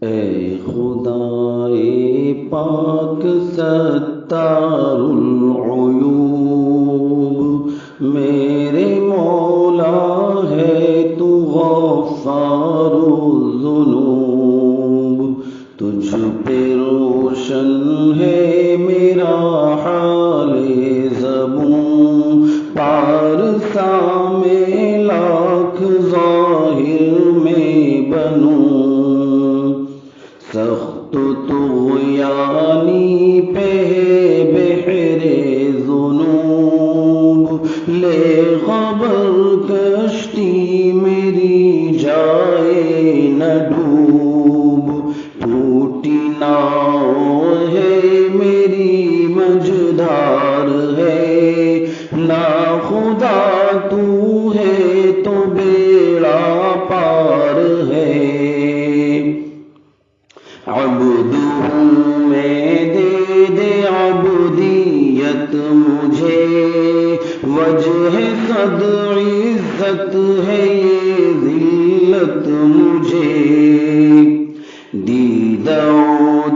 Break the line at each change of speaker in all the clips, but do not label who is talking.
اے خدائے پاک ستار العیوب، میرے مولا ہے تو غفار الذنوب، تجھ پہ روشن ہے میرا حال زبوں، پارسا میں لاکھ ظاہر میں بنوں، سخت طغیانی پہ بحر ذنوب، لے خبر کشتی میری جائے نہ ڈوب، ٹوٹی ناؤ ہے میری مجدار ہے، نا خدا تو ہے تو بیڑا پار ہے، عبد ہوں میں، دے دے عبدیت مجھے، وجہ صد عزت ہے یہ ذلت مجھے، دیدہ و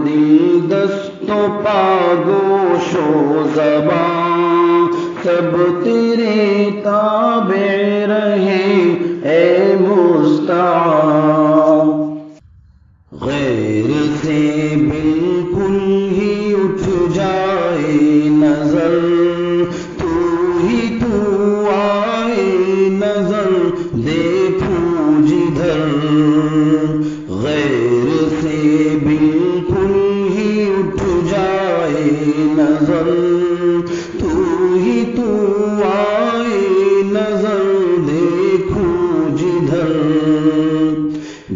دل دست و پا گوش و زباں، سب تیرے تابع رہیں اے مستعان، غیر سے بالکل ہی اٹھ جائے نظر، تو ہی تو آئے نظر دیکھوں جدھر، غیر سے بالکل ہی اٹھ جائے نظر، تو ہی تو آئے نظر دیکھوں جدھر،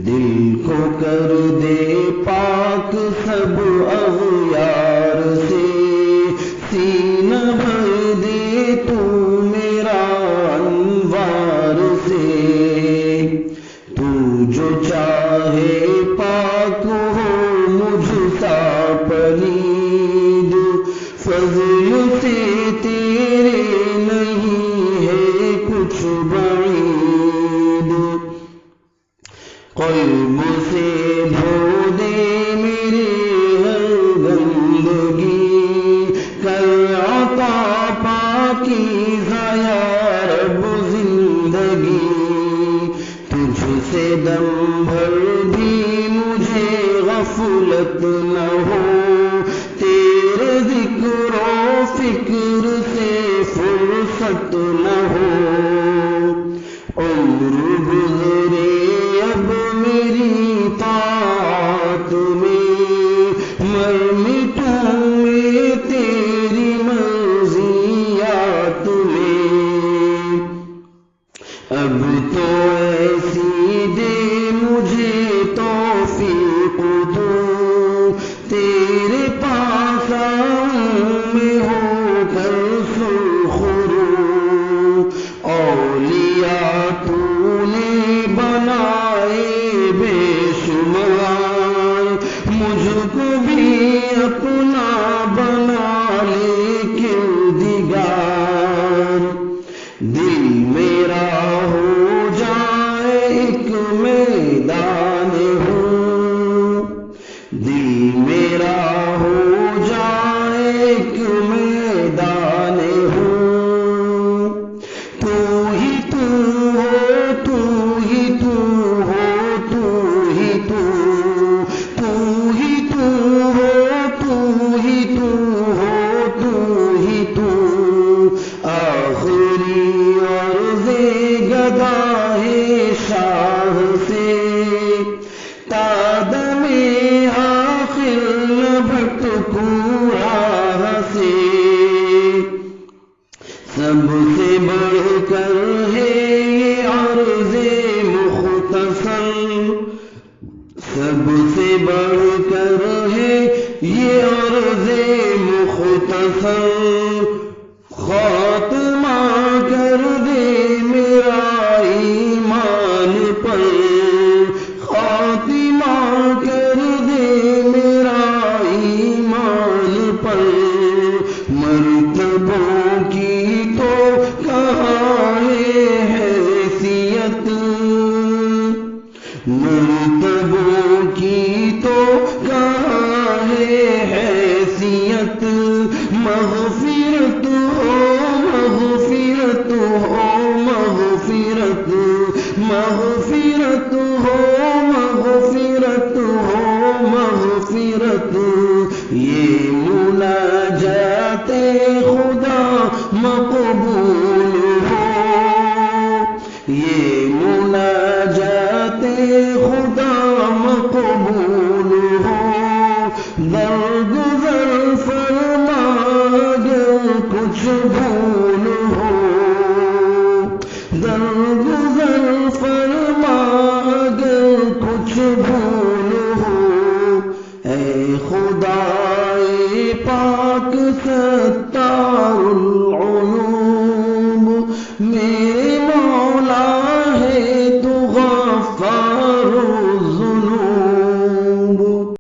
دل کو کر دے پاک سب اغیار سے، سینہ بھر دے تو میرا انوار سے، تو جو چاہے پاک ہو مجھ سا پلید، فضل سے تیرے نہیں ہے کچھ بعید، قلب سے دھو دے میرے ہر گندگی، کر عطا پاکیزہ یا رب زندگی، تجھ سے دم بھر بھی مجھے غفلت نہ ہو، تیرے ذکر و فکر سے فرصت نہ ہو، عمر گزرے اب میری طاعت میں، مر مٹوں میں تیری مرضیات میں، اب تو ایسی دے مجھے توفیق تو، تیرے پاس آؤں میں ہو کر سرخ رو، اولیاء تو نے بنائے بے شمار، مجھ کو بھی اپنا بنا لے کردگار، دل میرا ہو جائے ایک میدان ہوں، دل میرا ہو جائے ایک میدان ہوں، تو ہی تو ہو، تو ہی تو ہو، تو ہی تو، تو ہی تو ہو، تو ہی تو ہو، تو ہی تو، آخری عرض گداہ شاہ سے، تا دم آخر نہ بھٹکوں راہ سے، سب سے بڑھ کر ہے یہ عرض مختصر، سب سے بڑھ کر ہے یہ عرض مختصر، خاتمہ کر دے میرا ایمان پر، خاتمہ کر دے میرا ایمان پر، مرتبوں کی تو کہاں ہے حیثیت، مرتبوں کی مغفرت، یہ مناجات خدا مقبول